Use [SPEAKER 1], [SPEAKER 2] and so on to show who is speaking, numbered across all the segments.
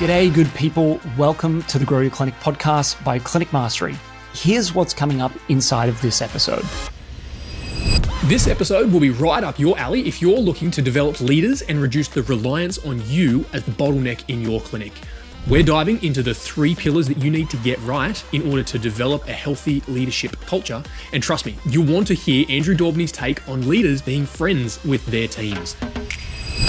[SPEAKER 1] G'day, good people. Welcome to the Grow Your Clinic podcast by Clinic Mastery. Here's what's coming up inside of this episode.
[SPEAKER 2] This episode will be right up your alley if you're looking to develop leaders and reduce the reliance on you as the bottleneck in your clinic. We're diving into the 3 pillars that you need to get right in order to develop a healthy leadership culture. And trust me, you'll want to hear Andrew Daubney's take on leaders being friends with their teams.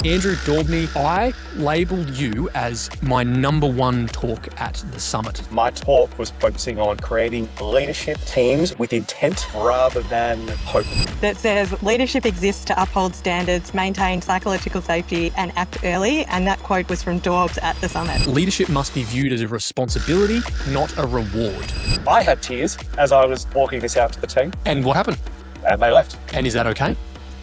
[SPEAKER 2] Andrew Daubney, I labelled you as my number 1 talk at the summit.
[SPEAKER 3] My talk was focusing on creating leadership teams with intent rather than hope.
[SPEAKER 4] That says leadership exists to uphold standards, maintain psychological safety and act early. And that quote was from Daubs at the summit.
[SPEAKER 2] Leadership must be viewed as a responsibility, not a reward.
[SPEAKER 3] I had tears as I was walking this out to the team.
[SPEAKER 2] And what happened?
[SPEAKER 3] And they left.
[SPEAKER 2] And is that okay?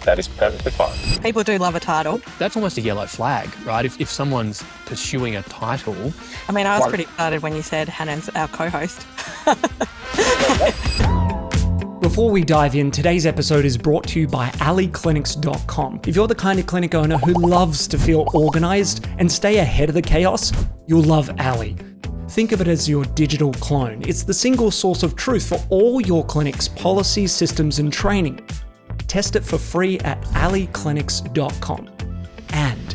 [SPEAKER 3] That is perfectly fine.
[SPEAKER 4] People do love a title.
[SPEAKER 2] That's almost a yellow flag, right? If someone's pursuing a title.
[SPEAKER 4] I mean, I was pretty excited when you said Hannah's our co-host.
[SPEAKER 1] Before we dive in, today's episode is brought to you by allyclinics.com. If you're the kind of clinic owner who loves to feel organized and stay ahead of the chaos, you'll love Ally. Think of it as your digital clone. It's the single source of truth for all your clinic's policies, systems, and training. Test it for free at allyclinics.com. And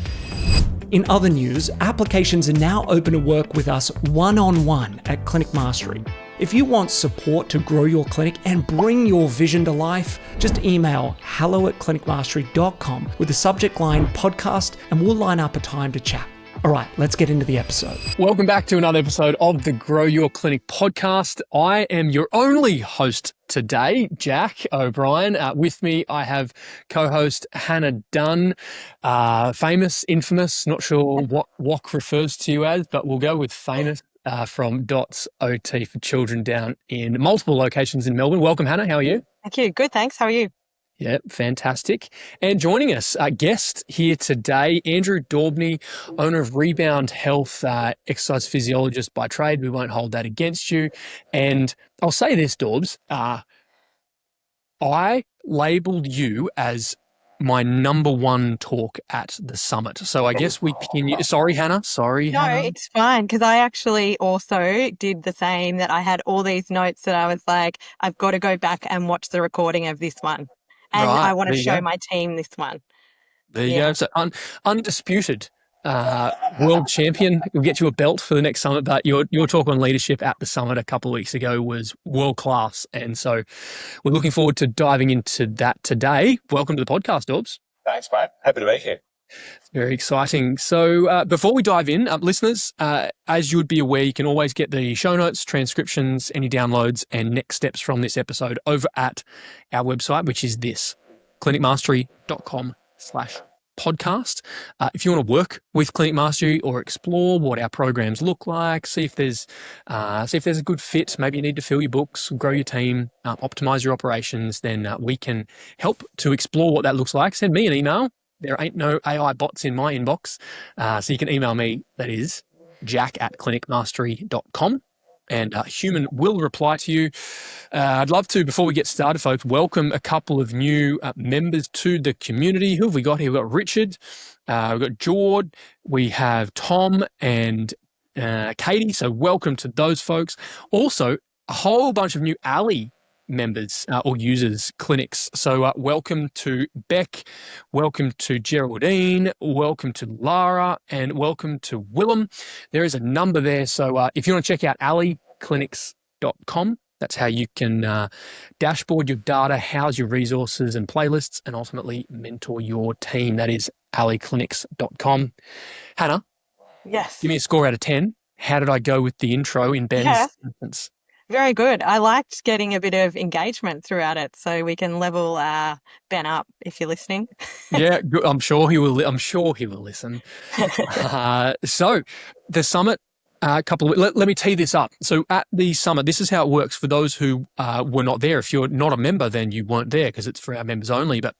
[SPEAKER 1] in other news, applications are now open to work with us one-on-one at Clinic Mastery. If you want support to grow your clinic and bring your vision to life, just email hello@clinicmastery.com with the subject line podcast and we'll line up a time to chat. All right, let's get into the episode.
[SPEAKER 2] Welcome back to another episode of the Grow Your Clinic podcast. I am your only host today, Jack O'Brien. With me, I have co-host Hannah Dunn, famous, infamous, not sure what WOC refers to you as, but we'll go with famous from Dots OT for Children down in multiple locations in Melbourne. Welcome, Hannah. How are you?
[SPEAKER 4] Thank you. Good, thanks. How are you?
[SPEAKER 2] Yeah, fantastic. And joining us, guest here today, Andrew Daubney, owner of Rebound Health, exercise physiologist by trade. We won't hold that against you. And I'll say this, Daubs, I labelled you as my number 1 talk at the summit. So I guess we can... Sorry, Hannah.
[SPEAKER 4] No, it's fine, because I actually also did the same, that I had all these notes that I was like, I've got to go back and watch the recording of this one. And right, I want to show my team this one.
[SPEAKER 2] There you go. So undisputed world champion. We'll get you a belt for the next summit, but your talk on leadership at the summit a couple of weeks ago was world class. And so we're looking forward to diving into that today. Welcome to the podcast, Daubs.
[SPEAKER 3] Thanks, mate. Happy to be here.
[SPEAKER 2] Very exciting. So before we dive in, listeners, as you would be aware, you can always get the show notes, transcriptions, any downloads, and next steps from this episode over at our website, which is this, clinicmastery.com/podcast. If you want to work with Clinic Mastery or explore what our programs look like, see if there's a good fit, maybe you need to fill your books, grow your team, optimize your operations, then we can help to explore what that looks like. Send me an email. There ain't no AI bots in my inbox. So you can email me, that is jack@clinicmastery.com, and a human will reply to you. I'd love to, before we get started, folks, welcome a couple of new members to the community. Who have we got here? We've got Richard, we've got George, we have Tom and Katie. So welcome to those folks. Also, a whole bunch of new Ally members or users, clinics. So welcome to Beck, welcome to Geraldine, welcome to Lara, and welcome to Willem. There is a number there. So if you want to check out allyclinics.com, that's how you can dashboard your data, house your resources and playlists, and ultimately mentor your team. That is allyclinics.com. Hannah?
[SPEAKER 4] Yes.
[SPEAKER 2] Give me a score out of 10. How did I go with the intro in Ben's instance?
[SPEAKER 4] Very good. I liked getting a bit of engagement throughout it, so we can level Ben up if you're listening.
[SPEAKER 2] Yeah, I'm sure he will listen. So the summit, let me tee this up. So at the summit, this is how it works for those who were not there. If you're not a member, then you weren't there because it's for our members only. But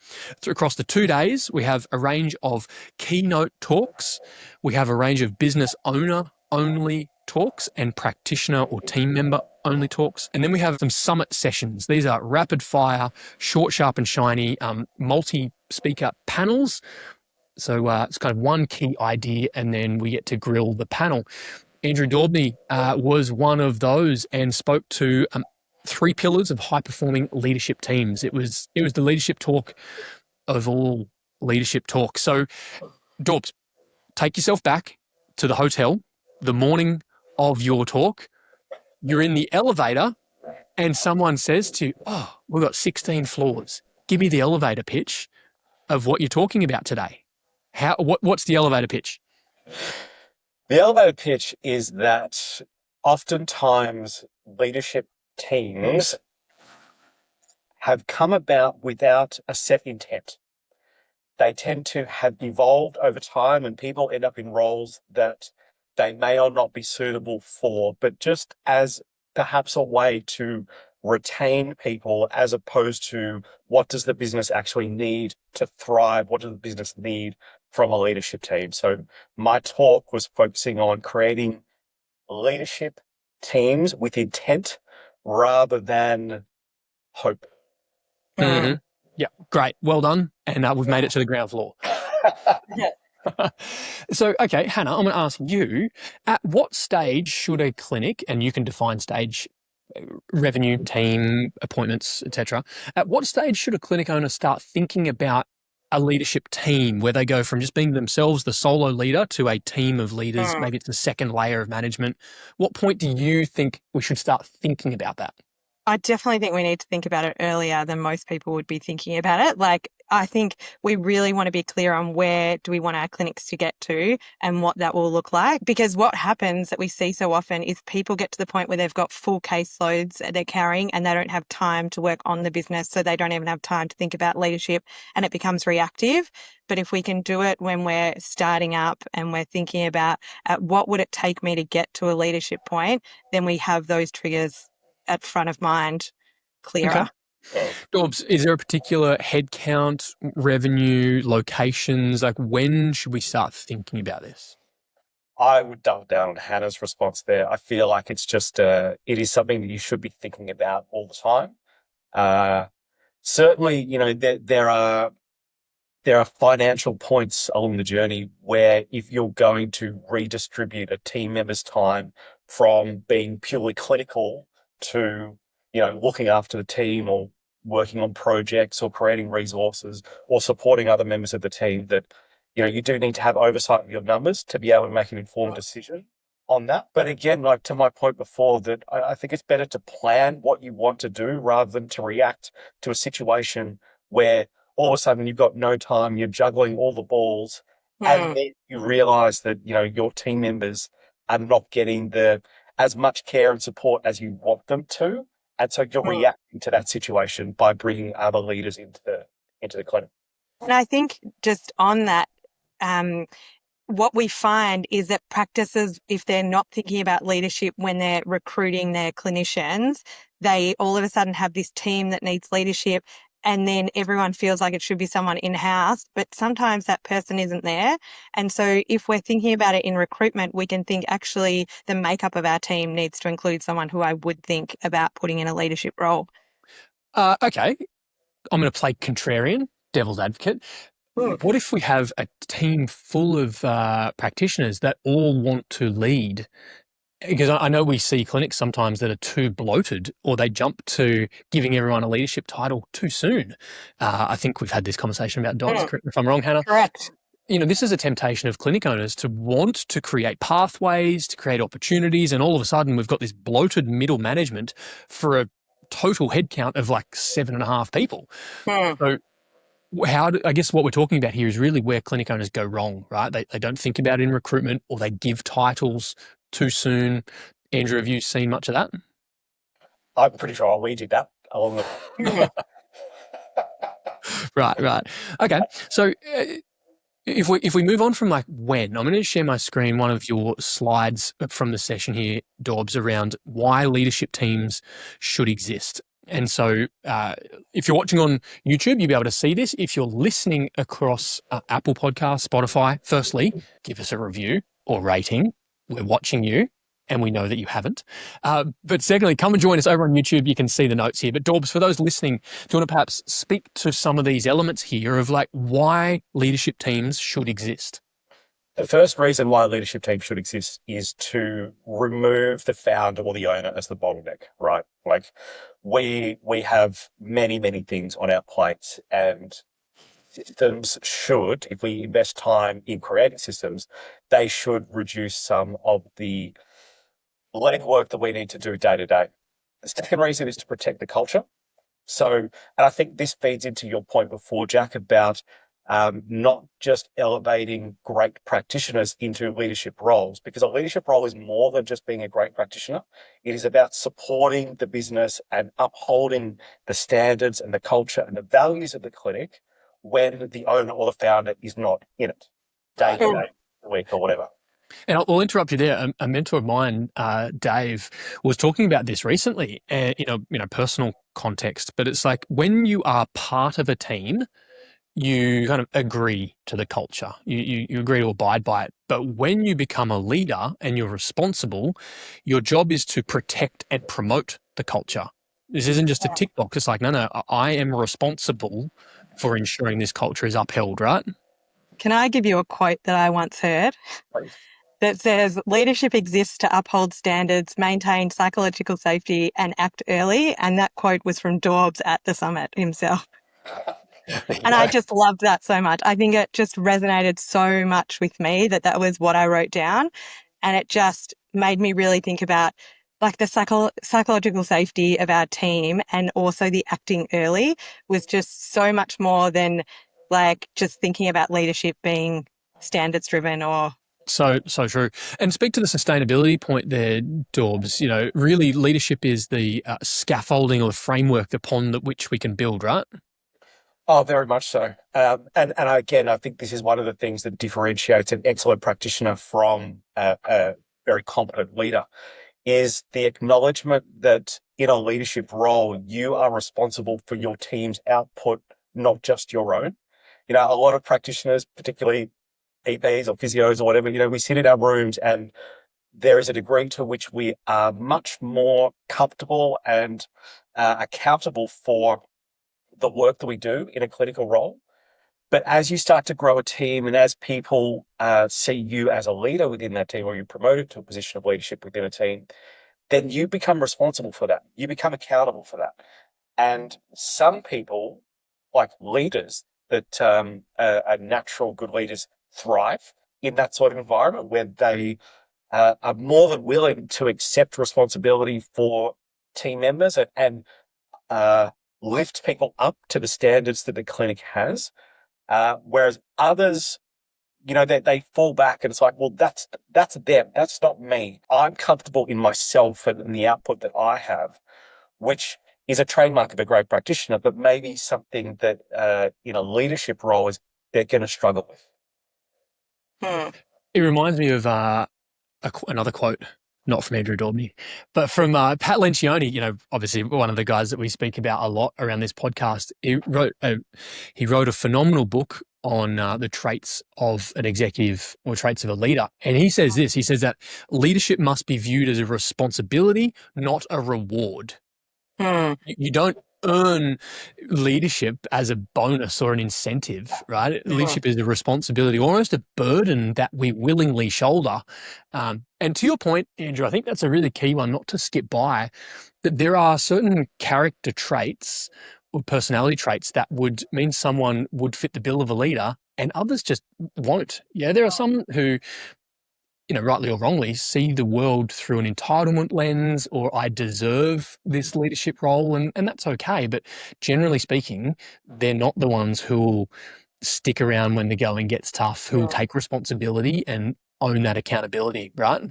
[SPEAKER 2] across the 2 days, we have a range of keynote talks. We have a range of business owner only talks and practitioner or team member only talks. And then we have some summit sessions. These are rapid fire, short, sharp and shiny, multi-speaker panels So it's kind of one key idea, and then we get to grill the panel. Andrew Daubney was one of those and spoke to 3 pillars of high-performing leadership teams. It was the leadership talk of all leadership talk. So, Daubs, take yourself back to the hotel the morning of your talk. You're in the elevator and someone says to you, "Oh, we've got 16 floors. Give me the elevator pitch of what you're talking about today." What's the elevator pitch?
[SPEAKER 3] The elevator pitch is that oftentimes leadership teams have come about without a set intent. They tend to have evolved over time, and people end up in roles that they may or not be suitable for, but just as perhaps a way to retain people, as opposed to what does the business actually need to thrive? What does the business need from a leadership team? So my talk was focusing on creating leadership teams with intent rather than hope.
[SPEAKER 2] Mm-hmm. Yeah, great. Well done. And we've made it to the ground floor. So, okay, Hannah, I'm going to ask you, at what stage should a clinic, and you can define stage, revenue, team, appointments, etc. At what stage should a clinic owner start thinking about a leadership team where they go from just being themselves the solo leader to a team of leaders? Maybe it's the second layer of management. What point do you think we should start thinking about that?
[SPEAKER 4] I definitely think we need to think about it earlier than most people would be thinking about it. Like, I think we really want to be clear on where do we want our clinics to get to and what that will look like. Because what happens that we see so often is people get to the point where they've got full caseloads that they're carrying and they don't have time to work on the business. So they don't even have time to think about leadership and it becomes reactive. But if we can do it when we're starting up and we're thinking about what would it take me to get to a leadership point, then we have those triggers at front of mind clearer.
[SPEAKER 2] Okay. Daubs, is there a particular headcount, revenue, locations? Like, when should we start thinking about this?
[SPEAKER 3] I would double down on Hannah's response there. I feel like it's just, it is something that you should be thinking about all the time. Certainly, you know, there are financial points along the journey where if you're going to redistribute a team member's time from being purely clinical to, you know, looking after the team or working on projects or creating resources or supporting other members of the team, that, you know, you do need to have oversight of your numbers to be able to make an informed decision on that. But again, like to my point before, that I think it's better to plan what you want to do rather than to react to a situation where all of a sudden you've got no time, you're juggling all the balls, and then you realize that, you know, your team members are not getting as much care and support as you want them to. And so you're reacting to that situation by bringing other leaders into the clinic.
[SPEAKER 4] And I think just on that, what we find is that practices, if they're not thinking about leadership when they're recruiting their clinicians, they all of a sudden have this team that needs leadership. And then everyone feels like it should be someone in-house, but sometimes that person isn't there. And so if we're thinking about it in recruitment, we can think actually the makeup of our team needs to include someone who I would think about putting in a leadership role.
[SPEAKER 2] Okay, I'm going to play contrarian, devil's advocate. What if we have a team full of practitioners that all want to lead? Because I know we see clinics sometimes that are too bloated, or they jump to giving everyone a leadership title too soon. I think we've had this conversation about dogs, correct me if I'm wrong, Hannah.
[SPEAKER 4] Correct.
[SPEAKER 2] You know, this is a temptation of clinic owners to want to create pathways, to create opportunities, and all of a sudden we've got this bloated middle management for a total headcount of like 7.5 people. So I guess what we're talking about here is really where clinic owners go wrong, right? They don't think about it in recruitment, or they give titles too soon. Andrew, have you seen much of that?
[SPEAKER 3] I'm pretty sure we did that along the
[SPEAKER 2] Right. Okay. So if we move on from like when, I'm going to share my screen, one of your slides from the session here, Daubs, around why leadership teams should exist. And so if you're watching on YouTube, you'll be able to see this. If you're listening across Apple Podcasts, Spotify, firstly, give us a review or rating. We're watching you. and we know that you haven't. But secondly, come and join us over on YouTube. You can see the notes here. But Daubs, for those listening, do you want to perhaps speak to some of these elements here of like why leadership teams should exist?
[SPEAKER 3] The first reason why a leadership team should exist is to remove the founder or the owner as the bottleneck, right? Like we have many, many things on our plates, and systems should, if we invest time in creating systems, they should reduce some of the legwork that we need to do day to day. The second reason is to protect the culture. So, and I think this feeds into your point before, Jack, about not just elevating great practitioners into leadership roles, because a leadership role is more than just being a great practitioner. It is about supporting the business and upholding the standards and the culture and the values of the clinic when the owner or the founder is not in it day to day, week or whatever.
[SPEAKER 2] And I'll interrupt you there. A mentor of mine, Dave, was talking about this recently, in a personal context. But it's like when you are part of a team, you kind of agree to the culture. You agree to abide by it. But when you become a leader and you're responsible, your job is to protect and promote the culture. This isn't just a tick box. It's like, no, I am responsible for ensuring this culture is upheld, right?
[SPEAKER 4] Can I give you a quote that I once heard?
[SPEAKER 3] Please.
[SPEAKER 4] That says, leadership exists to uphold standards, maintain psychological safety, and act early. And that quote was from Daubs at the summit himself. And I just loved that so much. I think it just resonated so much with me that was what I wrote down. And it just made me really think about like the psychological safety of our team, and also the acting early was just so much more than like just thinking about leadership being standards driven or.
[SPEAKER 2] So true. And speak to the sustainability point there, Daubs. Really leadership is the scaffolding or the framework upon which we can build, right?
[SPEAKER 3] Oh, very much so. And again, I think this is one of the things that differentiates an excellent practitioner from a very competent leader, is the acknowledgement that in a leadership role, you are responsible for your team's output, not just your own. A lot of practitioners, particularly EPs or physios or whatever, we sit in our rooms and there is a degree to which we are much more comfortable and accountable for the work that we do in a clinical role. But as you start to grow a team and as people see you as a leader within that team, or you're promoted to a position of leadership within a team, then you become responsible for that. You become accountable for that. And some people, like leaders that are natural good leaders, thrive in that sort of environment where they are more than willing to accept responsibility for team members and lift people up to the standards that the clinic has. Whereas others, they fall back and it's like, well, that's them. That's not me. I'm comfortable in myself and in the output that I have, which is a trademark of a great practitioner, but maybe something that in a leadership role they're going to struggle with.
[SPEAKER 2] It reminds me of another quote, not from Andrew Daubney, but from Pat Lencioni, obviously one of the guys that we speak about a lot around this podcast. He wrote a phenomenal book on the traits of an executive or traits of a leader. And he says this, he says that leadership must be viewed as a responsibility, not a reward. You don't earn leadership as a bonus or an incentive, right? Leadership is a responsibility, almost a burden that we willingly shoulder. And to your point, Andrew, I think that's a really key one, not to skip by, that there are certain character traits or personality traits that would mean someone would fit the bill of a leader and others just won't. Yeah, there are some who, rightly or wrongly, see the world through an entitlement lens, or I deserve this leadership role, and that's okay. But generally speaking, they're not the ones who will stick around when the going gets tough, who will take responsibility and own that accountability, right?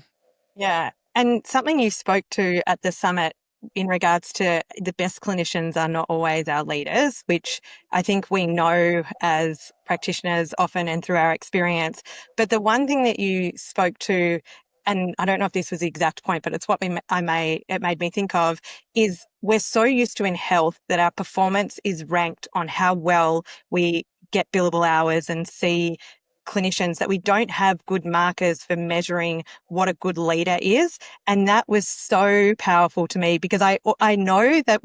[SPEAKER 4] Yeah. And something you spoke to at the summit in regards to the best clinicians are not always our leaders, which I think we know as practitioners often and through our experience. But the one thing that you spoke to, and I don't know if this was the exact point, but it's what it made me think of, is we're so used to in health that our performance is ranked on how well we get billable hours and see clinicians that we don't have good markers for measuring what a good leader is. And that was so powerful to me, because I know that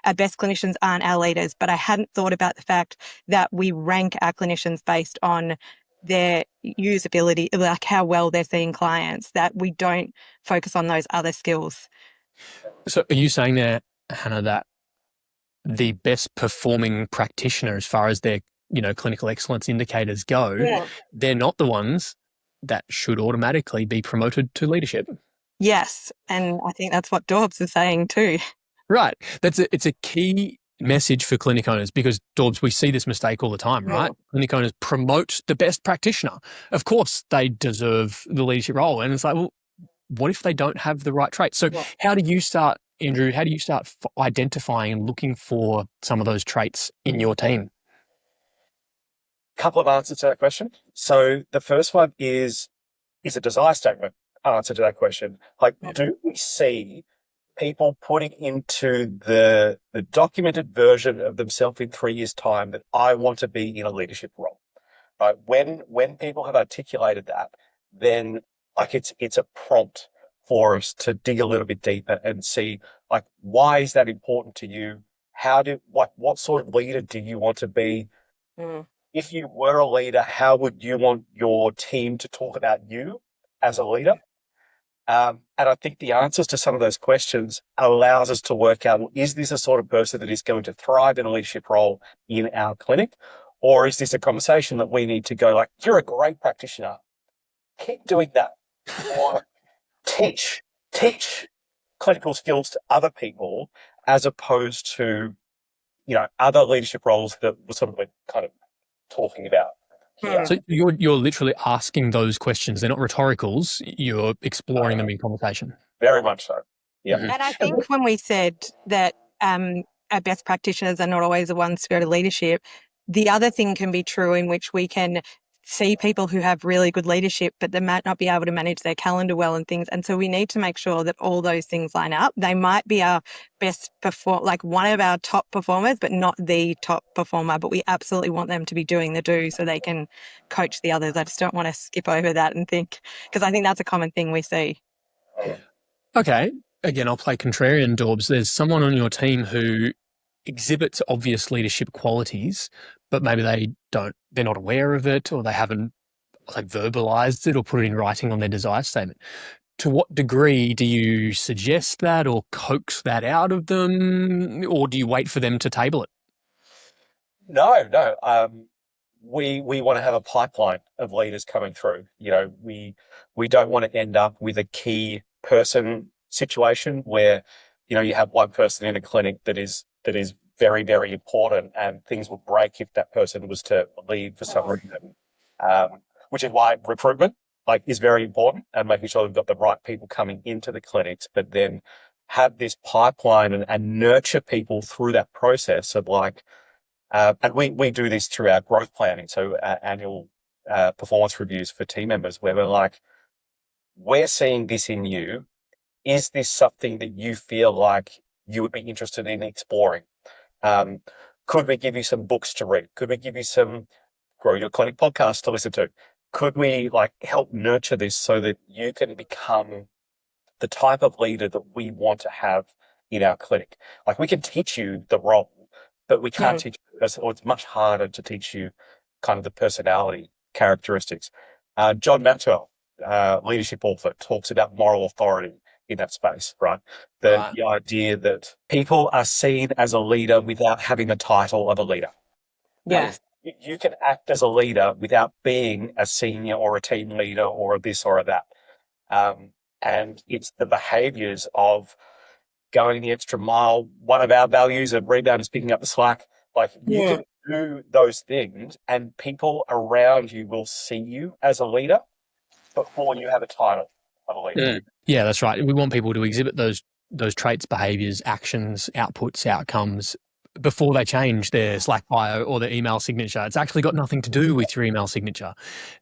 [SPEAKER 4] our best clinicians aren't our leaders, but I hadn't thought about the fact that we rank our clinicians based on their usability, like how well they're seeing clients, that we don't focus on those other skills.
[SPEAKER 2] So are you saying there, Hannah, that the best performing practitioner, as far as their clinical excellence indicators go, they're not the ones that should automatically be promoted to leadership?
[SPEAKER 4] Yes, and I think that's what Daubs is saying too.
[SPEAKER 2] Right. It's a key message for clinic owners, because, Daubs, we see this mistake all the time, right? Clinic owners promote the best practitioner. Of course, they deserve the leadership role. And it's like, well, what if they don't have the right traits? So how do you start, Andrew, identifying and looking for some of those traits in your team?
[SPEAKER 3] Couple of answers to that question. So the first one is a desire statement answer to that question. Like, do we see people putting into the documented version of themselves in 3 years' time that I want to be in a leadership role? Right? When people have articulated that, then like it's a prompt for us to dig a little bit deeper and see, like, why is that important to you? What sort of leader do you want to be? If you were a leader, how would you want your team to talk about you as a leader? And I think the answers to some of those questions allows us to work out, well, is this a sort of person that is going to thrive in a leadership role in our clinic? Or is this a conversation that we need to go like, you're a great practitioner, keep doing that. Or teach clinical skills to other people, as opposed to, other leadership roles that we're sort of kind of talking about. Yeah.
[SPEAKER 2] So you're literally asking those questions. They're not rhetoricals. You're exploring them in conversation.
[SPEAKER 3] Very much so. Yeah.
[SPEAKER 4] And I think when we said that our best practitioners are not always the ones to go to leadership, the other thing can be true, in which we can see people who have really good leadership, but they might not be able to manage their calendar well and things. And so we need to make sure that all those things line up. They might be our best like one of our top performers, but not the top performer. But we absolutely want them to be doing the do so they can coach the others. I just don't want to skip over that and think, because I think that's a common thing we see.
[SPEAKER 2] Okay. Again, I'll play contrarian, Daubs. There's someone on your team who exhibits obvious leadership qualities, but maybe they're not aware of it, or they haven't verbalized it or put it in writing on their desire statement. To what degree do you suggest that or coax that out of them, or do you wait for them to table it?
[SPEAKER 3] No. We want to have a pipeline of leaders coming through. We don't want to end up with a key person situation where, you have one person in a clinic that is very, very important, and things will break if that person was to leave for some reason. Which is why recruitment is very important, and making sure we've got the right people coming into the clinics, but then have this pipeline and nurture people through that process of and we do this through our growth planning. So our annual performance reviews for team members, where we're seeing this in you. Is this something that you feel like you would be interested in exploring? Could we give you some books to read? Could we give you some Grow Your Clinic podcasts to listen to? Could we help nurture this so that you can become the type of leader that we want to have in our clinic? We can teach you the role, but we can't teach you, or it's much harder to teach you kind of the personality characteristics. John Maxwell, leadership author, talks about moral authority in that space, right? The idea that people are seen as a leader without having the title of a leader.
[SPEAKER 4] Yeah.
[SPEAKER 3] You can act as a leader without being a senior or a team leader or a this or a that. And it's the behaviors of going the extra mile. One of our values at Rebound is picking up the slack. You can do those things, and people around you will see you as a leader before you have a title of a leader.
[SPEAKER 2] Yeah, that's right. We want people to exhibit those traits, behaviors, actions, outputs, outcomes before they change their Slack bio or their email signature. It's actually got nothing to do with your email signature.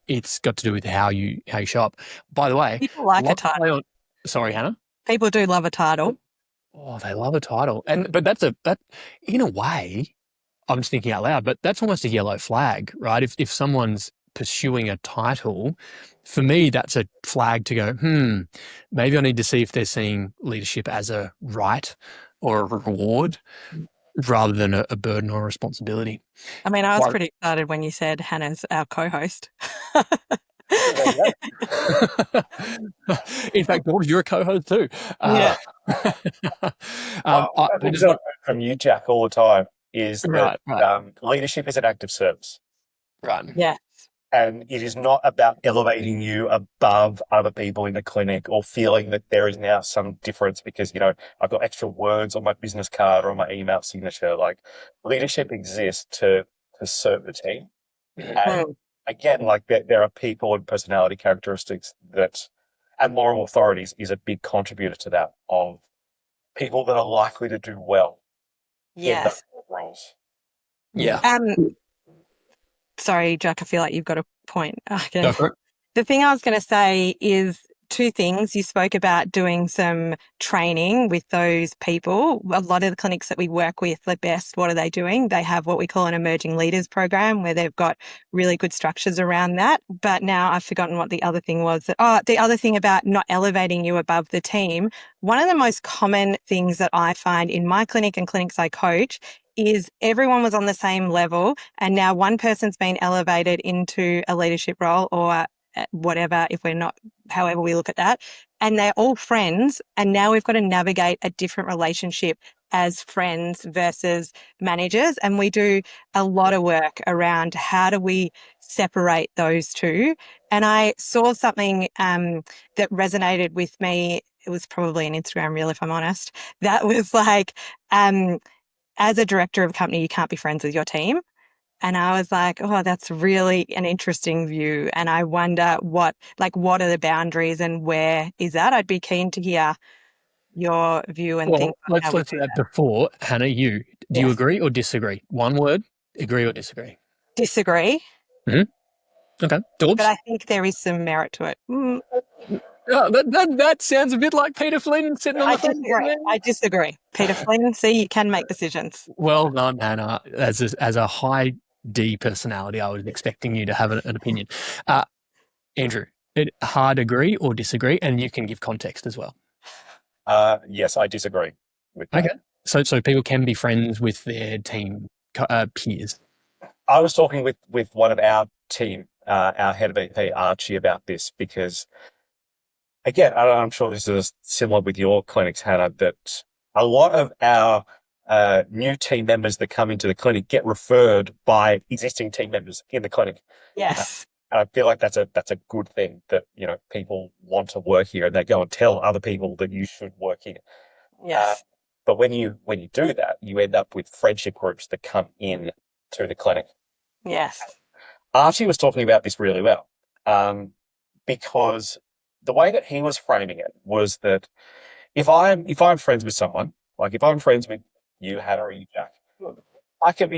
[SPEAKER 2] It's got to do with how you show up. By the way,
[SPEAKER 4] people like a title.
[SPEAKER 2] Sorry, Hannah.
[SPEAKER 4] People do love a title.
[SPEAKER 2] Oh, they love a title, but that in a way, I'm just thinking out loud, but that's almost a yellow flag, right? If someone's pursuing a title, for me, that's a flag to go, maybe I need to see if they're seeing leadership as a right or a reward rather than a burden or a responsibility.
[SPEAKER 4] I mean, I was pretty excited when you said Hannah's our co-host.
[SPEAKER 3] In
[SPEAKER 2] fact, George, you're a co-host too.
[SPEAKER 4] Yeah.
[SPEAKER 3] From you, Jack, all the time is that
[SPEAKER 2] right.
[SPEAKER 3] Leadership is an act of service.
[SPEAKER 2] Right.
[SPEAKER 4] Yeah.
[SPEAKER 3] And it is not about elevating you above other people in the clinic or feeling that there is now some difference because, I've got extra words on my business card or on my email signature. Like, leadership exists to serve the team. And again, like there are people and personality characteristics and moral authorities is a big contributor to that, of people that are likely to do well.
[SPEAKER 4] Yes.
[SPEAKER 3] In those roles.
[SPEAKER 2] Yeah.
[SPEAKER 4] Sorry, Jack, I feel like you've got a point. Okay.
[SPEAKER 2] Go for it.
[SPEAKER 4] The thing I was going to say is two things. You spoke about doing some training with those people. A lot of the clinics that we work with, the best, what are they doing? They have what we call an emerging leaders program where they've got really good structures around that. But now I've forgotten what the other thing was. The other thing about not elevating you above the team. One of the most common things that I find in my clinic and clinics I coach is everyone was on the same level and now one person's been elevated into a leadership role or whatever, if we're not, however we look at that, and they're all friends, and now we've got to navigate a different relationship as friends versus managers. And we do a lot of work around how do we separate those two. And I saw something that resonated with me. It was probably an Instagram reel, if I'm honest. That was like, as a director of a company, you can't be friends with your team. And I was like, oh, that's really an interesting view. And I wonder what are the boundaries and where is that? I'd be keen to hear your view and think.
[SPEAKER 2] Let's do that before. Hannah, do you agree or disagree? One word, agree or disagree?
[SPEAKER 4] Disagree.
[SPEAKER 2] Mm-hmm. Okay. George?
[SPEAKER 4] But I think there is some merit to it.
[SPEAKER 2] That sounds a bit like Peter Flynn sitting on the front.
[SPEAKER 4] I disagree. Peter Flynn, see, you can make decisions.
[SPEAKER 2] Well done, Hannah. As a high D personality, I was expecting you to have an opinion. Andrew, hard agree or disagree? And you can give context as well.
[SPEAKER 3] Yes, I disagree with that.
[SPEAKER 2] Okay. So people can be friends with their team peers.
[SPEAKER 3] I was talking with one of our team, our head of EP, Archie, about this because, again, I'm sure this is similar with your clinics, Hannah, that a lot of our new team members that come into the clinic get referred by existing team members in the clinic.
[SPEAKER 4] Yes.
[SPEAKER 3] And I feel like that's a good thing that, people want to work here and they go and tell other people that you should work here.
[SPEAKER 4] Yes.
[SPEAKER 3] But when you do that, you end up with friendship groups that come in to the clinic.
[SPEAKER 4] Yes.
[SPEAKER 3] Archie was talking about this really well, because the way that he was framing it was that if I'm friends with someone, like if I'm friends with you, Hannah, or you, Jack, I can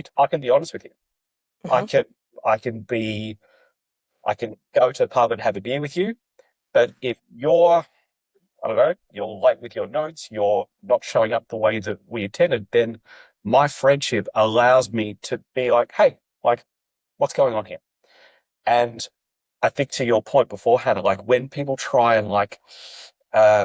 [SPEAKER 3] be honest with you. Mm-hmm. I can go to the pub and have a beer with you, but if you're late with your notes, you're not showing up the way that we intended, then my friendship allows me to be like, hey, like, what's going on here? And I think to your point before, Hannah, like when people try and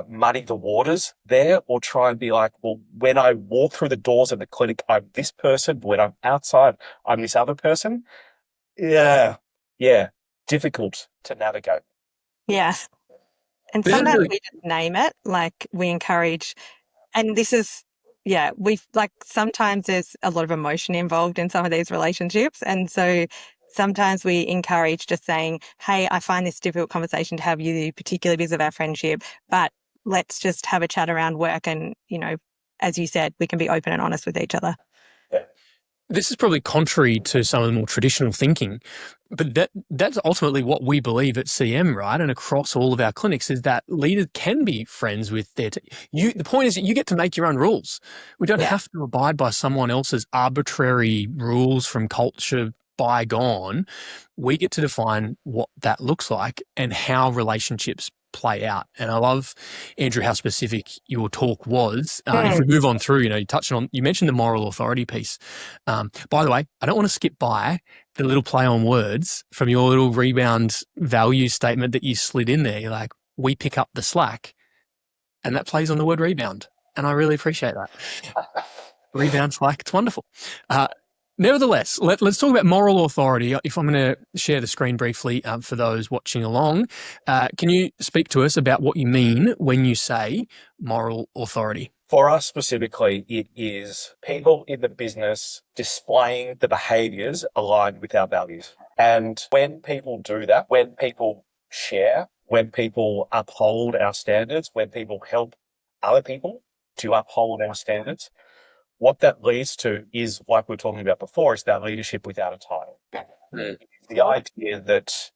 [SPEAKER 3] muddy the waters there or try and be like, well, when I walk through the doors of the clinic, I'm this person, but when I'm outside, I'm this other person. Yeah. Difficult to navigate.
[SPEAKER 4] Yes. And sometimes we just name it, like we encourage, and this is, sometimes there's a lot of emotion involved in some of these relationships. And so sometimes we encourage just saying, hey, I find this difficult conversation to have with you, particularly because of our friendship, but let's just have a chat around work. And, as you said, we can be open and honest with each other.
[SPEAKER 2] This is probably contrary to some of the more traditional thinking, but that's ultimately what we believe at CM, right? And across all of our clinics is that leaders can be friends with their team. The point is that you get to make your own rules. We don't have to abide by someone else's arbitrary rules from culture bygone. We get to define what that looks like and how relationships play out. And I love, Andrew, how specific your talk was. If we move on through, you mentioned the moral authority piece. By the way, I don't want to skip by the little play on words from your little rebound value statement that you slid in there. You're like, we pick up the slack, and that plays on the word rebound. And I really appreciate that. Rebound slack, it's wonderful. Nevertheless, let's talk about moral authority. If I'm going to share the screen briefly for those watching along, can you speak to us about what you mean when you say moral authority?
[SPEAKER 3] For us specifically, it is people in the business displaying the behaviours aligned with our values. And when people do that, when people share, when people uphold our standards, when people help other people to uphold our standards, what that leads to is, like we were talking about before, is that leadership without a title. The idea that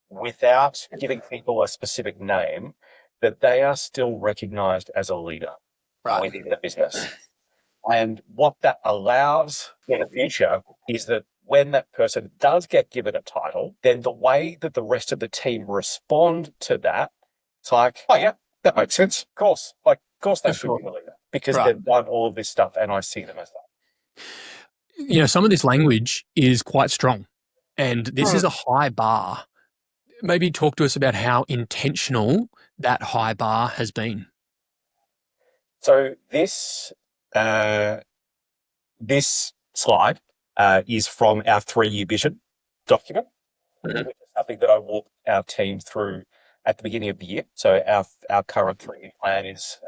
[SPEAKER 3] without giving people a specific name, that they are still recognised as a leader within the business. And what that allows in the future is that when that person does get given a title, then the way that the rest of the team respond to that, it's like, oh yeah, that makes sense. Of course they should be the leader. Because they've done all of this stuff and I see them as that.
[SPEAKER 2] Some of this language is quite strong and this is a high bar. Maybe talk to us about how intentional that high bar has been.
[SPEAKER 3] So this slide is from our 3-year vision document, which is something that I walked our team through at the beginning of the year. So our current 3-year plan is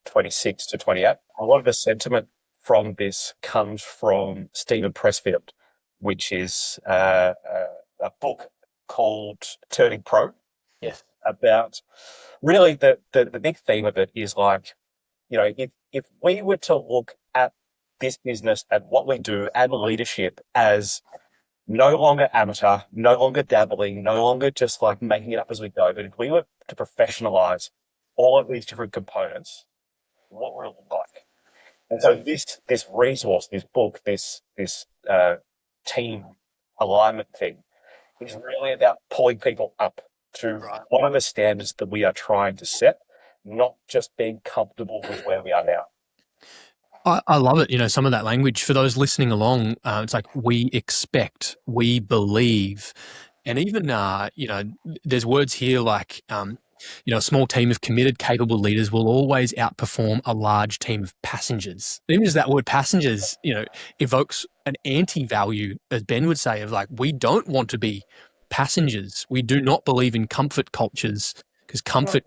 [SPEAKER 3] 26 to 28. A lot of the sentiment from this comes from Stephen Pressfield, which is a book called Turning Pro.
[SPEAKER 2] Yes.
[SPEAKER 3] About really the big theme of it is like, if we were to look at this business and what we do and leadership as no longer amateur, no longer dabbling, no longer just like making it up as we go, but if we were to professionalize all of these different components, what would it look like? And so this resource, this book, this team alignment thing is really about pulling people up to what are the standards that we are trying to set, not just being comfortable with where we are now.
[SPEAKER 2] I love it. Some of that language for those listening along, it's like we expect, we believe, and even, there's words here like, a small team of committed, capable leaders will always outperform a large team of passengers. Even just that word passengers, evokes an anti-value, as Ben would say, of like, we don't want to be passengers. We do not believe in comfort cultures because comfort,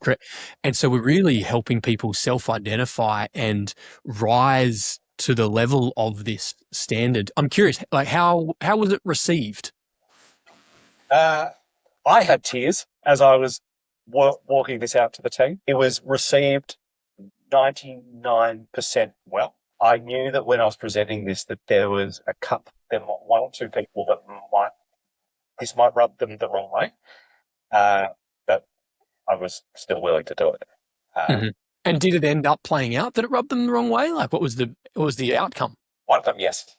[SPEAKER 2] and so we're really helping people self-identify and rise to the level of this standard. I'm curious, like how was it received?
[SPEAKER 3] I had tears as I was walking this out to the team. It was received 99% well. I knew that when I was presenting this, that there was there were 1 or 2 people that this might rub them the wrong way, but I was still willing to do it.
[SPEAKER 2] And did it end up playing out that it rubbed them the wrong way? Like, what was the outcome?
[SPEAKER 3] One of them, yes.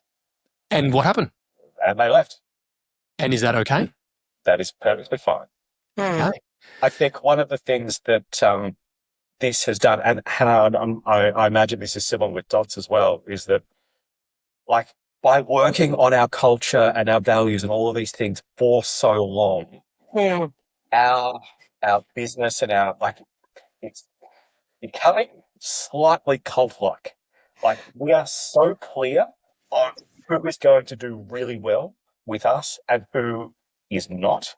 [SPEAKER 2] And what happened?
[SPEAKER 3] And they left.
[SPEAKER 2] And is that okay?
[SPEAKER 3] That is perfectly fine.
[SPEAKER 2] Okay.
[SPEAKER 3] I think one of the things that this has done, and Hannah, I imagine this is similar with Dots as well, is that like by working on our culture and our values and all of these things for so long, our business and it's becoming slightly cult-like. Like we are so clear on who is going to do really well with us and who is not,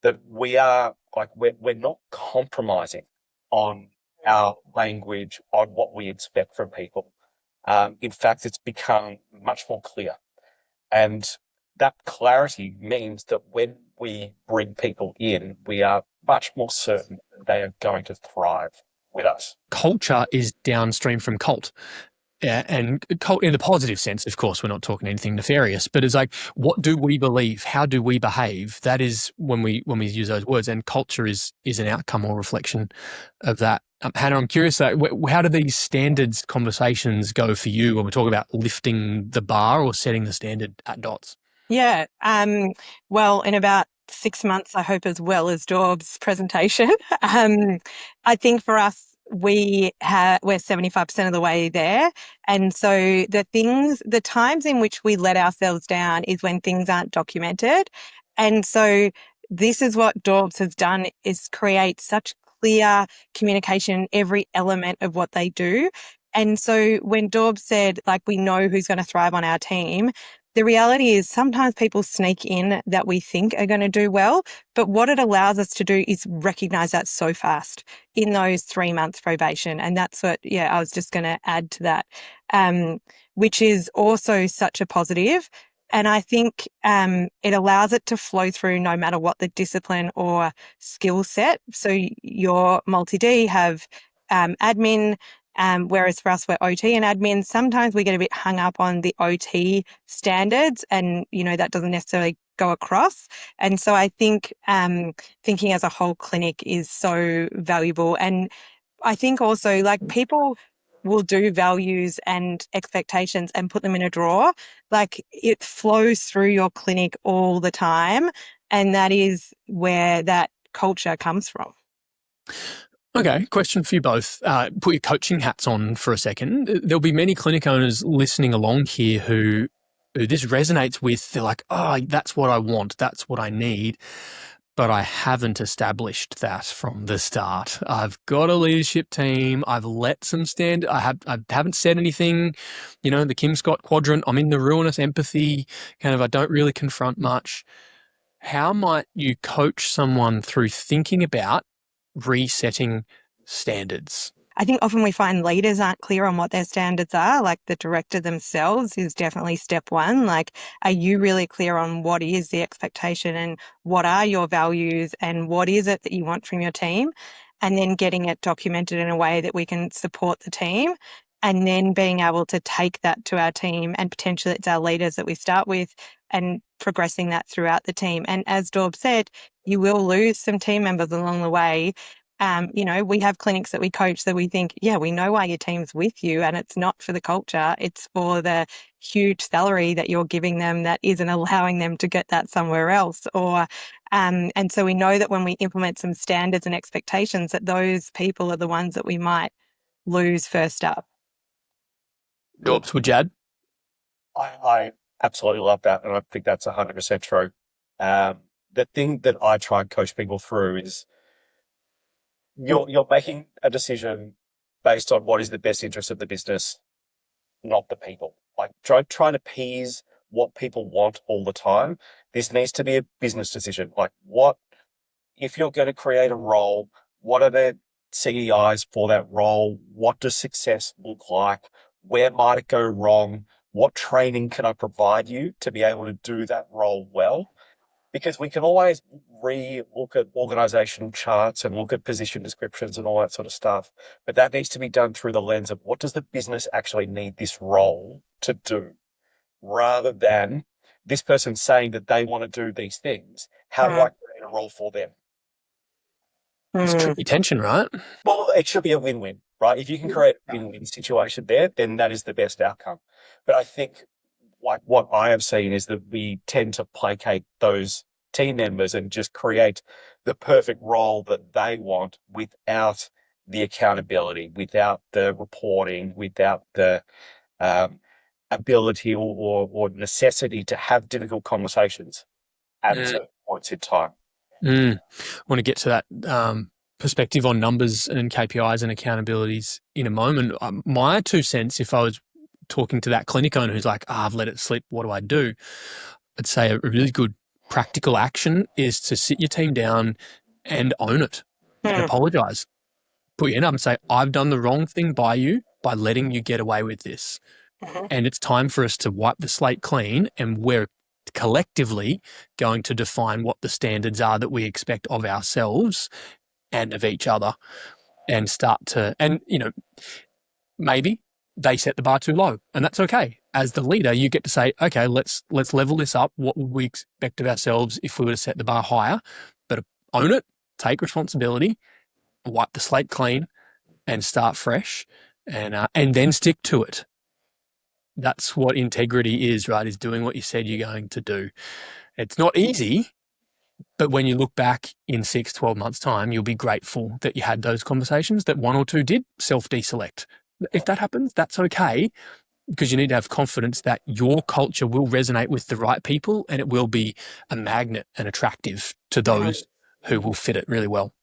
[SPEAKER 3] that we are like, we're not compromising on our language, on what we expect from people. In fact, it's become much more clear. And that clarity means that when we bring people in, we are much more certain that they are going to thrive with us.
[SPEAKER 2] Culture is downstream from cult. And cult in the positive sense, of course, we're not talking anything nefarious, but it's like, what do we believe? How do we behave? That is when we use those words, and culture is an outcome or reflection of that. Hannah, I'm curious, how do these standards conversations go for you when we talk about lifting the bar or setting the standard at Dots?
[SPEAKER 4] Yeah. Well, in about 6 months, I hope, as well as Daub's presentation. I think for us, we're 75% of the way there. And so the times in which we let ourselves down is when things aren't documented. And so this is what Daubs has done, is create such clear communication in every element of what they do. And so when Daubs said, like, we know who's going to thrive on our team, the reality is sometimes people sneak in that we think are going to do well, but what it allows us to do is recognize that so fast in those 3 months probation. And that's what, I was just going to add to that, which is also such a positive. And I think it allows it to flow through no matter what the discipline or skill set. So your multi-D have admin, whereas for us, we're OT and admin. Sometimes we get a bit hung up on the OT standards, and, that doesn't necessarily go across. And so I think thinking as a whole clinic is so valuable. And I think also, like, people will do values and expectations and put them in a drawer. Like, it flows through your clinic all the time. And that is where that culture comes from.
[SPEAKER 2] Okay, question for you both. Put your coaching hats on for a second. There'll be many clinic owners listening along here who this resonates with. They're like, oh, that's what I want. That's what I need. But I haven't established that from the start. I've got a leadership team. I've let some stand. I haven't said anything. The Kim Scott quadrant. I'm in the ruinous empathy. I don't really confront much. How might you coach someone through thinking about resetting standards?
[SPEAKER 4] I think often we find leaders aren't clear on what their standards are. Like, the director themselves is definitely step one. Like, are you really clear on what is the expectation and what are your values and what is it that you want from your team? And then getting it documented in a way that we can support the team, and then being able to take that to our team, and potentially it's our leaders that we start with, and progressing that throughout the team. And as Daub said, you will lose some team members along the way. We have clinics that we coach that we think, we know why your team's with you, and it's not for the culture, it's for the huge salary that you're giving them that isn't allowing them to get that somewhere else. And so we know that when we implement some standards and expectations, that those people are the ones that we might lose first up.
[SPEAKER 2] Daubs, would you add?
[SPEAKER 3] I absolutely love that, and I think that's 100% true. The thing that I try and coach people through is you're making a decision based on what is the best interest of the business, not the people. Like, trying to appease what people want all the time. This needs to be a business decision. Like, if you're going to create a role, what are the CEIs for that role? What does success look like? Where might it go wrong? What training can I provide you to be able to do that role well? Because we can always look at organizational charts and look at position descriptions and all that sort of stuff. But that needs to be done through the lens of what does the business actually need this role to do, rather than this person saying that they want to do these things. How do I create a role for them?
[SPEAKER 2] It's a tricky tension, right?
[SPEAKER 3] Well, it should be a win-win, right? If you can create a win-win situation there, then that is the best outcome. But I think, like, what I have seen is that we tend to placate those team members and just create the perfect role that they want without the accountability, without the reporting, without the ability or necessity to have difficult conversations at certain points in time.
[SPEAKER 2] I want to get to that perspective on numbers and KPIs and accountabilities in a moment. My 2 cents, if I was talking to that clinic owner who's like, I've let it slip, what do I do? I'd say a really good practical action is to sit your team down and own it and apologize. Put your hand up and say, I've done the wrong thing by you by letting you get away with this. And it's time for us to wipe the slate clean, and we're collectively going to define what the standards are that we expect of ourselves and of each other, and maybe they set the bar too low, and that's okay. As the leader, you get to say, okay, let's level this up. What would we expect of ourselves if we were to set the bar higher? But own it, take responsibility, wipe the slate clean, and start fresh, and then stick to it. That's what integrity is, right? Is doing what you said you're going to do. It's not easy, but when you look back in 6, 12 months' time, you'll be grateful that you had those conversations, that one or two did self-deselect. If that happens, that's okay, because you need to have confidence that your culture will resonate with the right people and it will be a magnet and attractive to those who will fit it really well.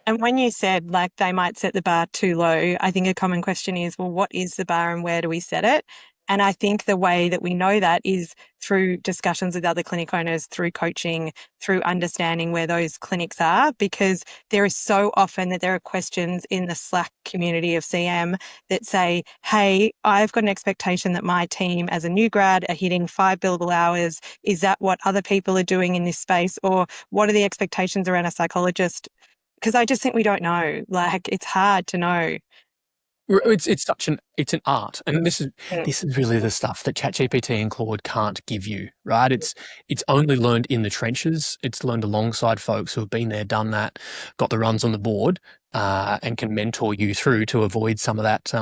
[SPEAKER 4] And when you said like they might set the bar too low, I think a common question is, well, what is the bar and where do we set it? And I think the way that we know that is through discussions with other clinic owners, through coaching, through understanding where those clinics are, because there is so often that there are questions in the Slack community of CM that say, hey, I've got an expectation that my team as a new grad are hitting 5 billable hours. Is that what other people are doing in this space? Or what are the expectations around a psychologist? Because I just think we don't know. Like, it's hard to know.
[SPEAKER 2] It's an art, and this is really the stuff that ChatGPT and Claude can't give you, right? It's only learned in the trenches. It's learned alongside folks who have been there, done that, got the runs on the board, and can mentor you through to avoid some of that,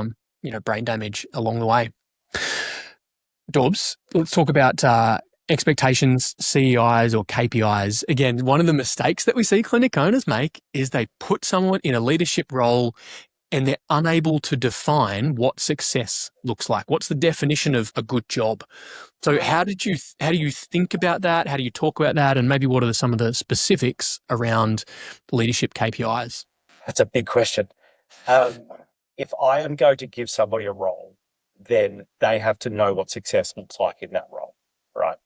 [SPEAKER 2] brain damage along the way. Dobbs, let's talk about expectations, CEIs or KPIs. Again, one of the mistakes that we see clinic owners make is they put someone in a leadership role and they're unable to define what success looks like. What's the definition of a good job? So how do you think about that? How do you talk about that? And maybe what are some of the specifics around leadership KPIs?
[SPEAKER 3] That's a big question. If I am going to give somebody a role, then they have to know what success looks like in that role, right?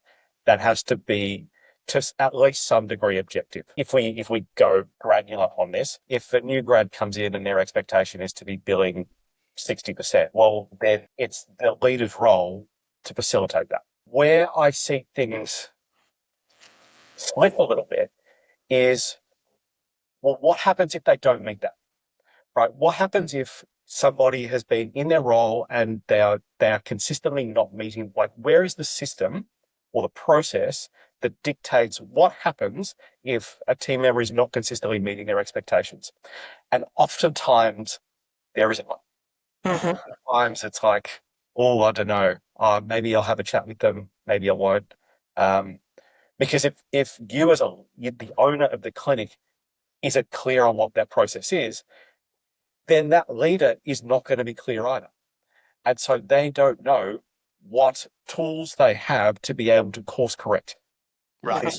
[SPEAKER 3] That has to be to at least some degree objective. If we go granular on this, if a new grad comes in and their expectation is to be billing 60%, well, then it's the leader's role to facilitate that. Where I see things slip a little bit is, well, what happens if they don't meet that, right? What happens if somebody has been in their role and they are consistently not meeting, like, where is the system or the process that dictates what happens if a team member is not consistently meeting their expectations? And oftentimes there isn't one. Sometimes it's like, oh, I don't know. Maybe I'll have a chat with them. Maybe I won't. Because if you as the owner of the clinic isn't clear on what that process is, then that leader is not going to be clear either. And so they don't know what tools they have to be able to course correct.
[SPEAKER 2] Right.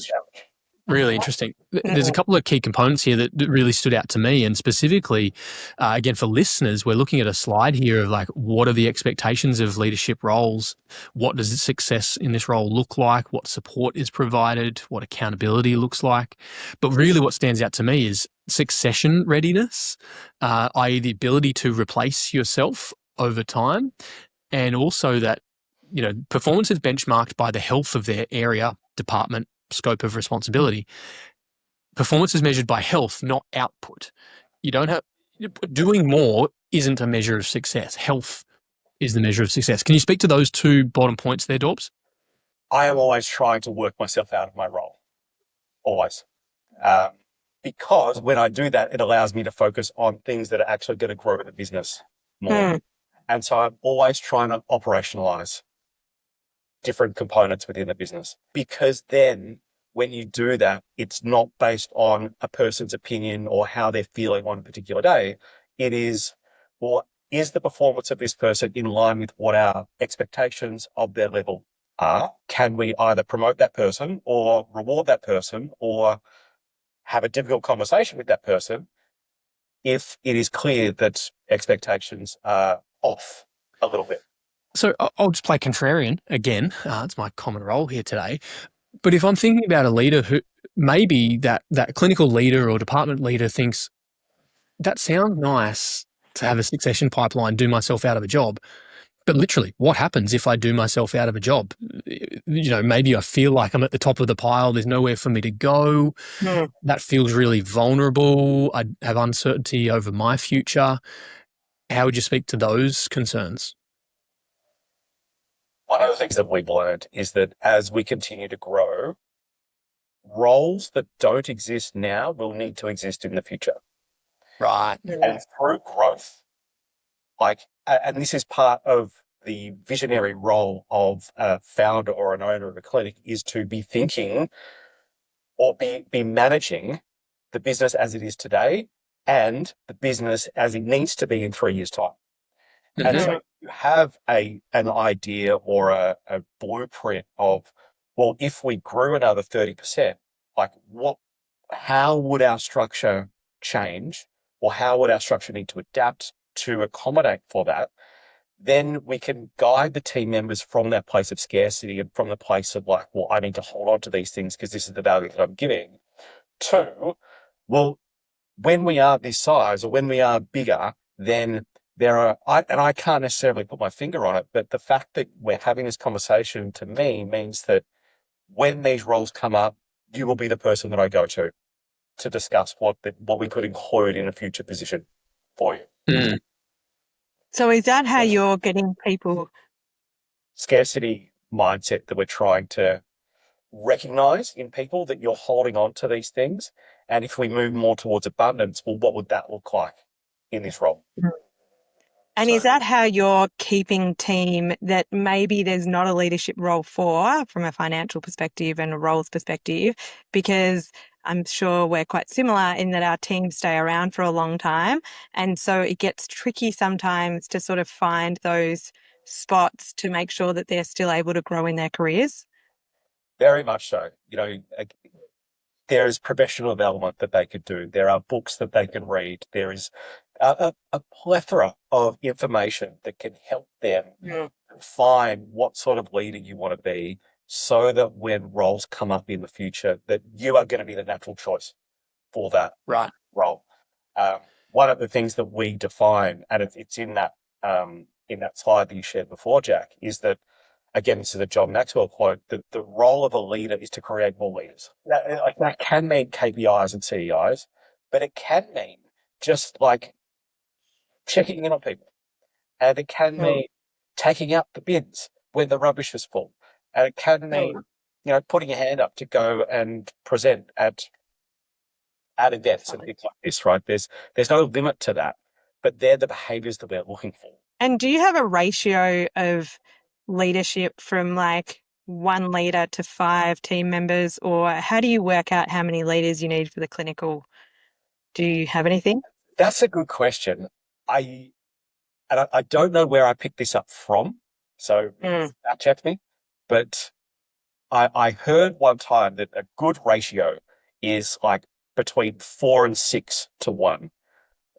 [SPEAKER 2] Really interesting. There's a couple of key components here that really stood out to me, and specifically, again, for listeners, we're looking at a slide here of like, what are the expectations of leadership roles? What does success in this role look like? What support is provided? What accountability looks like? But really what stands out to me is succession readiness, i.e. the ability to replace yourself over time, and also that, performance is benchmarked by the health of their area, department, scope of responsibility. Performance is measured by health, not output. Doing more isn't a measure of success. Health is the measure of success. Can you speak to those two bottom points there, Dobbs?
[SPEAKER 3] I am always trying to work myself out of my role. Always. Because when I do that, it allows me to focus on things that are actually going to grow the business more. And so I'm always trying to operationalize different components within the business, because then when you do that, it's not based on a person's opinion or how they're feeling on a particular day. It is, well, is the performance of this person in line with what our expectations of their level are? Can we either promote that person or reward that person or have a difficult conversation with that person if it is clear that expectations are off a little bit?
[SPEAKER 2] So I'll just play contrarian again. It's my common role here today. But if I'm thinking about a leader who maybe that clinical leader or department leader thinks that sounds nice to have a succession pipeline, do myself out of a job. But literally, what happens if I do myself out of a job? Maybe I feel like I'm at the top of the pile. There's nowhere for me to go. That feels really vulnerable. I have uncertainty over my future. How would you speak to those concerns?
[SPEAKER 3] One of the things that we've learned is that as we continue to grow, roles that don't exist now will need to exist in the future.
[SPEAKER 2] Right.
[SPEAKER 3] And through growth, and this is part of the visionary role of a founder or an owner of a clinic is to be thinking or be managing the business as it is today and the business as it needs to be in 3 years' time. Mm-hmm. And so you have an idea or a blueprint of, well, if we grew another 30%, like how would our structure change, or how would our structure need to adapt to accommodate for that? Then we can guide the team members from that place of scarcity and from the place of like, well, I need to hold on to these things because this is the value that I'm giving, to, well, when we are this size or when we are bigger, then I can't necessarily put my finger on it, but the fact that we're having this conversation to me means that when these roles come up, you will be the person that I go to discuss what we could include in a future position for you.
[SPEAKER 2] Mm.
[SPEAKER 4] So is that how you're getting people?
[SPEAKER 3] Scarcity mindset that we're trying to recognize in people, that you're holding on to these things. And if we move more towards abundance, well, what would that look like in this role?
[SPEAKER 4] And is that how you're keeping team that maybe there's not a leadership role for from a financial perspective and a roles perspective? Because I'm sure we're quite similar in that our teams stay around for a long time. And so it gets tricky sometimes to sort of find those spots to make sure that they're still able to grow in their careers.
[SPEAKER 3] Very much so. There is professional development that they could do. There are books that they can read. There is a plethora of information that can help them find what sort of leader you want to be, so that when roles come up in the future, that you are going to be the natural choice for that role. One of the things that we define, and it's in that slide that you shared before, Jack, is that, again, this is a John Maxwell quote, that the role of a leader is to create more leaders. That can mean KPIs and CEIs, but it can mean just like checking in on people. And it can mean taking out the bins when the rubbish is full. And it can mean, putting your hand up to go and present at events and things like this, right? There's no limit to that, but they're the behaviors that we're looking for.
[SPEAKER 4] And do you have a ratio of leadership from like 1 leader to 5 team members, or how do you work out how many leaders you need for the clinical? Do you have anything?
[SPEAKER 3] That's a good question. I don't know where I picked this up from, so fact check me, but I heard one time that a good ratio is like between 4 and 6 to 1.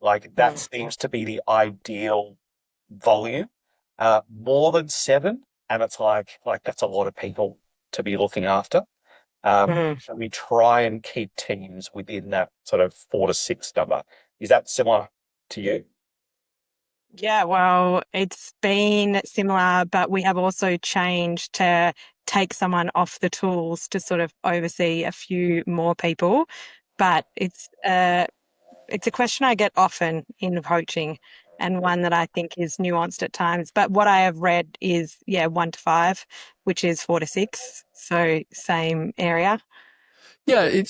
[SPEAKER 3] Like that seems to be the ideal volume. More than 7, and it's like that's a lot of people to be looking after. So we try and keep teams within that sort of 4 to 6 number. Is that similar to you?
[SPEAKER 4] Yeah, well, it's been similar, but we have also changed to take someone off the tools to sort of oversee a few more people. But it's a question I get often in coaching, and one that I think is nuanced at times. But what I have read is, 1 to 5, which is 4 to 6. So same area.
[SPEAKER 2] Yeah,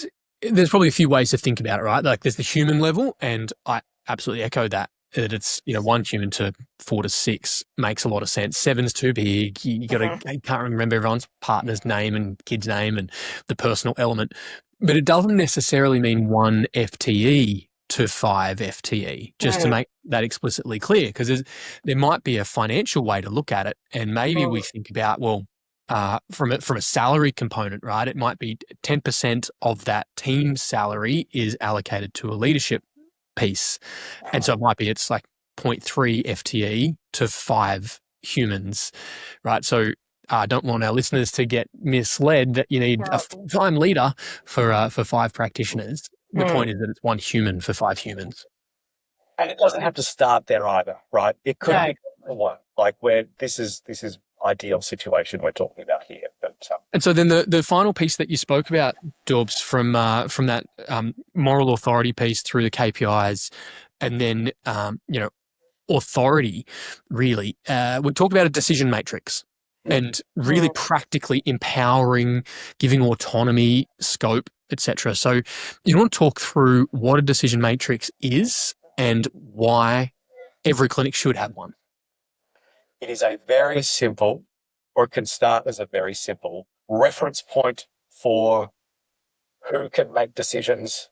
[SPEAKER 2] there's probably a few ways to think about it, right? Like there's the human level, and I absolutely echo that it's, 1 human to 4 to 6 makes a lot of sense. 7's too big. You can't remember everyone's partner's name and kid's name and the personal element. But it doesn't necessarily mean 1 FTE to 5 FTE, just to make that explicitly clear, because there might be a financial way to look at it. And maybe we think about, from a salary component, right? It might be 10% of that team's salary is allocated to a leadership piece. And so it's like 0.3 FTE to 5 humans, right? So I don't want our listeners to get misled that you need a full-time leader for 5 practitioners. The point is that it's 1 human for 5 humans.
[SPEAKER 3] And it doesn't have to start there either, right? It could be one, like where this is ideal situation we're talking about here.
[SPEAKER 2] And so then the final piece that you spoke about, Daubs, from that moral authority piece through the KPIs, and then authority, really, we talked about a decision matrix. And really practically empowering, giving autonomy, scope, etc. So you want to talk through what a decision matrix is and why every clinic should have one.
[SPEAKER 3] It is a very simple, or it can start as a very simple reference point for who can make decisions.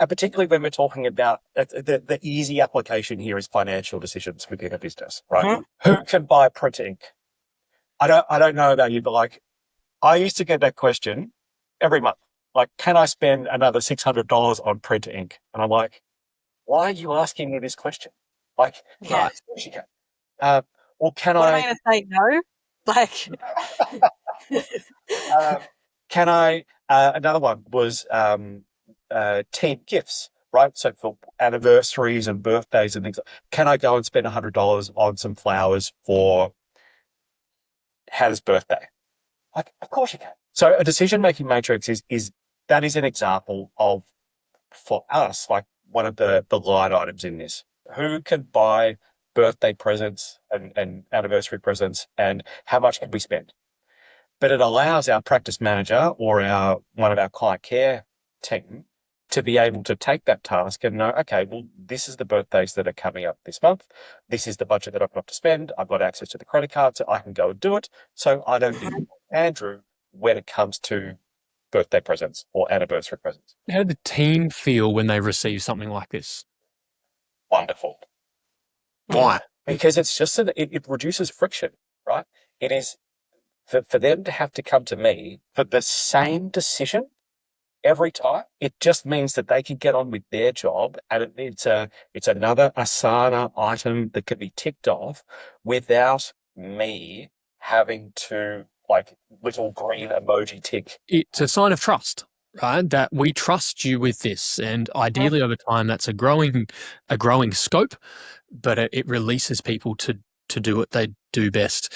[SPEAKER 3] And particularly when we're talking about the easy application here is financial decisions within a business, right? Mm-hmm. Who can buy print ink? I don't know about you, but like I used to get that question every month. Like, can I spend another $600 on print ink? And I'm like, why are you asking me this question? Like, yeah, of course you can. Or can
[SPEAKER 4] what am I going to say? No? Like,
[SPEAKER 3] can I? Another one was team gifts, right? So for anniversaries and birthdays and things, can I go and spend $100 on some flowers for Hannah's birthday? Like, of course you can. So a decision-making matrix is that is an example of, for us, like one of the line items in this. Who can buy birthday presents and anniversary presents, and how much can we spend? But it allows our practice manager or one of our client care team to be able to take that task and know, okay, well, this is the birthdays that are coming up this month. This is the budget that I've got to spend. I've got access to the credit card, so I can go and do it. So I don't need Andrew when it comes to birthday presents or anniversary presents.
[SPEAKER 2] How did the team feel when they receive something like this?
[SPEAKER 3] Wonderful. Why? Because it's just it reduces friction, right? It is for them to have to come to me for the same decision every time. It just means that they can get on with their job, and it's another Asana item that can be ticked off without me having to like little green emoji tick.
[SPEAKER 2] It's a sign of trust, right? That we trust you with this, and ideally over time, that's a growing scope, but it releases people to do what they do best.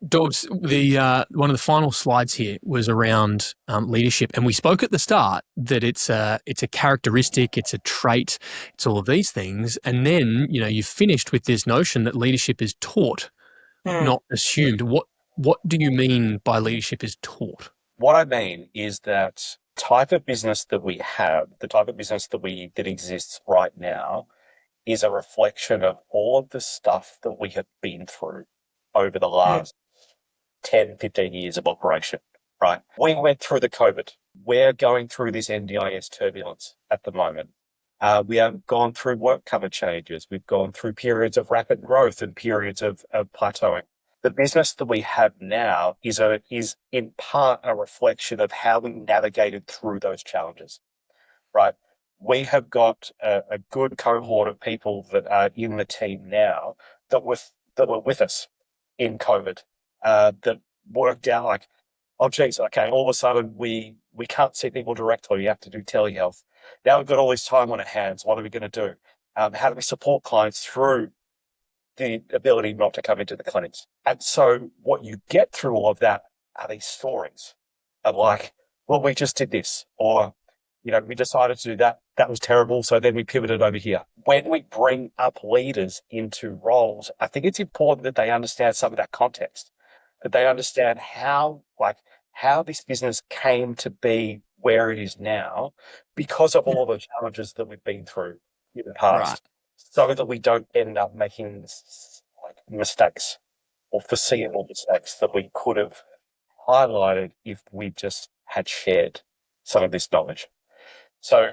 [SPEAKER 2] Dobbs, one of the final slides here was around leadership, and we spoke at the start that it's a characteristic, it's a trait, it's all of these things, and then you've finished with this notion that leadership is taught, not assumed. What do you mean by leadership is taught?
[SPEAKER 3] What I mean is that type of business that we have, the type of business that exists right now, is a reflection of all of the stuff that we have been through over the last 10, 15 years of operation, right? We went through the COVID. We're going through this NDIS turbulence at the moment. We have gone through work cover changes. We've gone through periods of rapid growth and periods of plateauing. The business that we have now is in part a reflection of how we navigated through those challenges, right? We have got a good cohort of people that are in the team now that were with us in COVID, that worked out like, oh geez, okay, all of a sudden we can't see people directly. We have to do telehealth. Now we've got all this time on our hands. What are we going to do? How do we support clients through the ability not to come into the clinics? And so what you get through all of that are these stories of like, well, we just did this, or, we decided to do that. That was terrible. So then we pivoted over here. When we bring up leaders into roles, I think it's important that they understand some of that context, that they understand how this business came to be where it is now because of all the challenges that we've been through in the past, right, so that we don't end up making mistakes or foreseeable mistakes that we could have highlighted if we just had shared some of this knowledge. So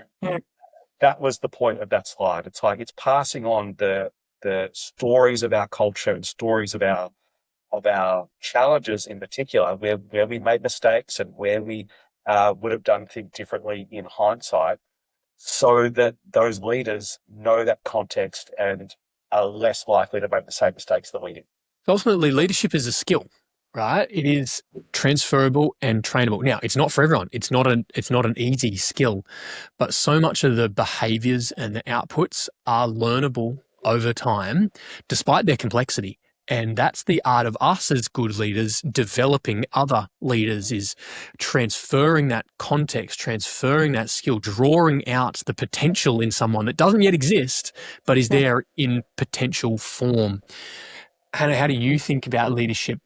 [SPEAKER 3] that was the point of that slide. It's like it's passing on the stories of our culture and stories of our challenges in particular, where we made mistakes and where we would have done things differently in hindsight, so that those leaders know that context and are less likely to make the same mistakes that we did.
[SPEAKER 2] Ultimately, leadership is a skill, right? It is transferable and trainable. Now, it's not for everyone. It's not an easy skill, but so much of the behaviors and the outputs are learnable over time, despite their complexity. And that's the art of us as good leaders developing other leaders, is transferring that context, transferring that skill, drawing out the potential in someone that doesn't yet exist, but is there in potential form. Hannah, how do you think about leadership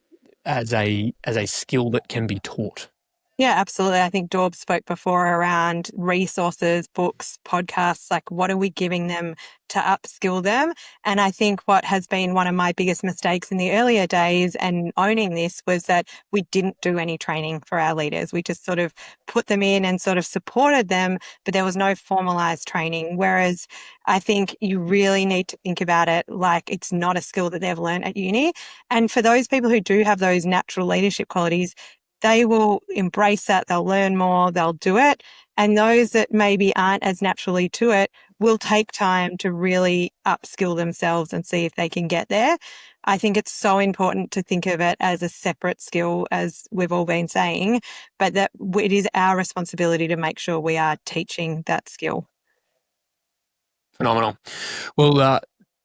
[SPEAKER 2] as a skill that can be taught?
[SPEAKER 4] Yeah, absolutely. I think Daub spoke before around resources, books, podcasts, like what are we giving them to upskill them? And I think what has been one of my biggest mistakes in the earlier days and owning this was that we didn't do any training for our leaders. We just sort of put them in and sort of supported them, but there was no formalized training. Whereas I think you really need to think about it like it's not a skill that they've learned at uni. And for those people who do have those natural leadership qualities, they will embrace that, they'll learn more, they'll do it. And those that maybe aren't as naturally to it will take time to really upskill themselves and see if they can get there. I think it's so important to think of it as a separate skill, as we've all been saying, but that it is our responsibility to make sure we are teaching that skill.
[SPEAKER 2] Phenomenal. Well,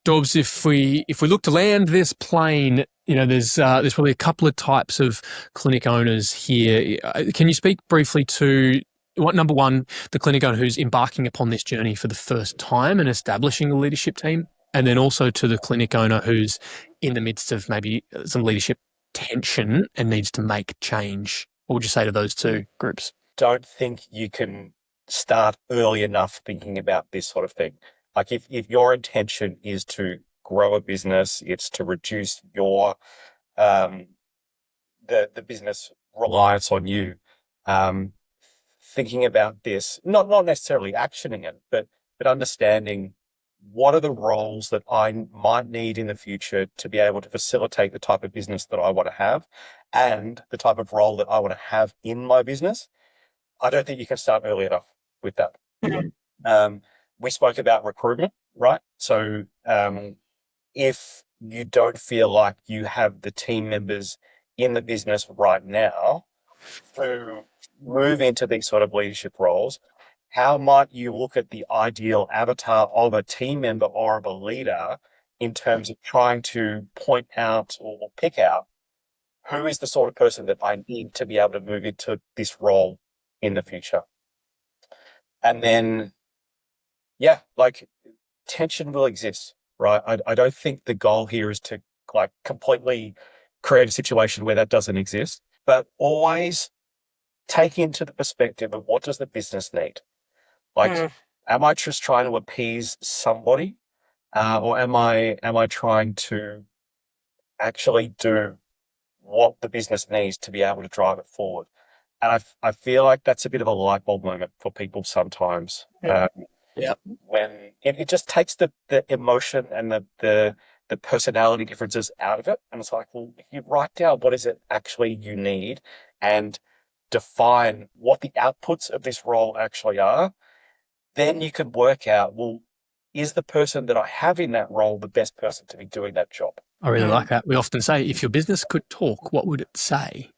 [SPEAKER 2] Dobbs, if we look to land this plane, there's probably a couple of types of clinic owners here. Can you speak briefly to number one, the clinic owner who's embarking upon this journey for the first time and establishing a leadership team, and then also to the clinic owner who's in the midst of maybe some leadership tension and needs to make change? What would you say to those two groups?
[SPEAKER 3] Don't think you can start early enough thinking about this sort of thing. Like if your intention is to grow a business, it's to reduce your the business reliance on you. Thinking about this, not necessarily actioning it, but understanding what are the roles that I might need in the future to be able to facilitate the type of business that I want to have and the type of role that I want to have in my business. I don't think you can start early enough with that. We spoke about recruitment, right? So if you don't feel like you have the team members in the business right now to move into these sort of leadership roles, how might you look at the ideal avatar of a team member or of a leader in terms of trying to point out or pick out who is the sort of person that I need to be able to move into this role in the future? And then, tension will exist, right? I don't think the goal here is to completely create a situation where that doesn't exist, but always take into the perspective of what does the business need? Am I just trying to appease somebody, or am I trying to actually do what the business needs to be able to drive it forward? And I feel like that's a bit of a light bulb moment for people sometimes. When it just takes the emotion and the personality differences out of it. And it's like, well, if you write down what is it actually you need and define what the outputs of this role actually are, then you can work out, well, is the person that I have in that role the best person to be doing that job?
[SPEAKER 2] I really like that. We often say, if your business could talk, what would it say?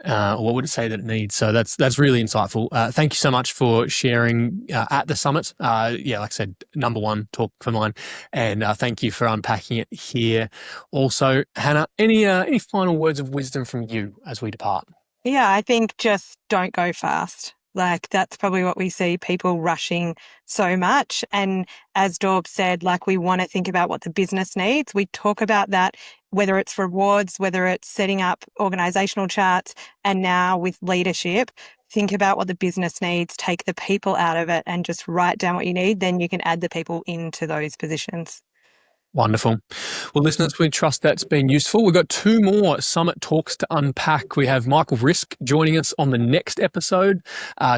[SPEAKER 2] Or what would it say that it needs? So that's really insightful. Thank you so much for sharing at the summit. Like I said, number one talk for mine, and thank you for unpacking it here. Also, Hannah, any final words of wisdom from you as we depart?
[SPEAKER 4] Yeah, I think just don't go fast. Like that's probably what we see, people rushing so much. And as Daub said, we want to think about what the business needs. We talk about that, whether it's rewards, whether it's setting up organizational charts, and now with leadership, think about what the business needs, take the people out of it and just write down what you need. Then you can add the people into those positions.
[SPEAKER 2] Wonderful. Well, listeners, we trust that's been useful. We've got 2 more summit talks to unpack. We have Michael Risk joining us on the next episode,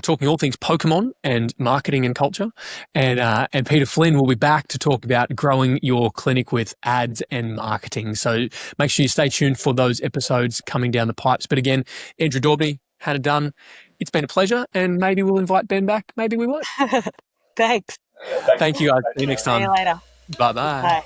[SPEAKER 2] talking all things Pokemon and marketing and culture. And Peter Flynn will be back to talk about growing your clinic with ads and marketing. So make sure you stay tuned for those episodes coming down the pipes. But again, Andrew Daubney, Hannah Dunn, it's been a pleasure. And maybe we'll invite Ben back. Maybe we won't.
[SPEAKER 4] Thanks.
[SPEAKER 3] Yeah,
[SPEAKER 2] Thank you guys. See you next time.
[SPEAKER 4] See you later.
[SPEAKER 2] Bye-bye.
[SPEAKER 4] Bye.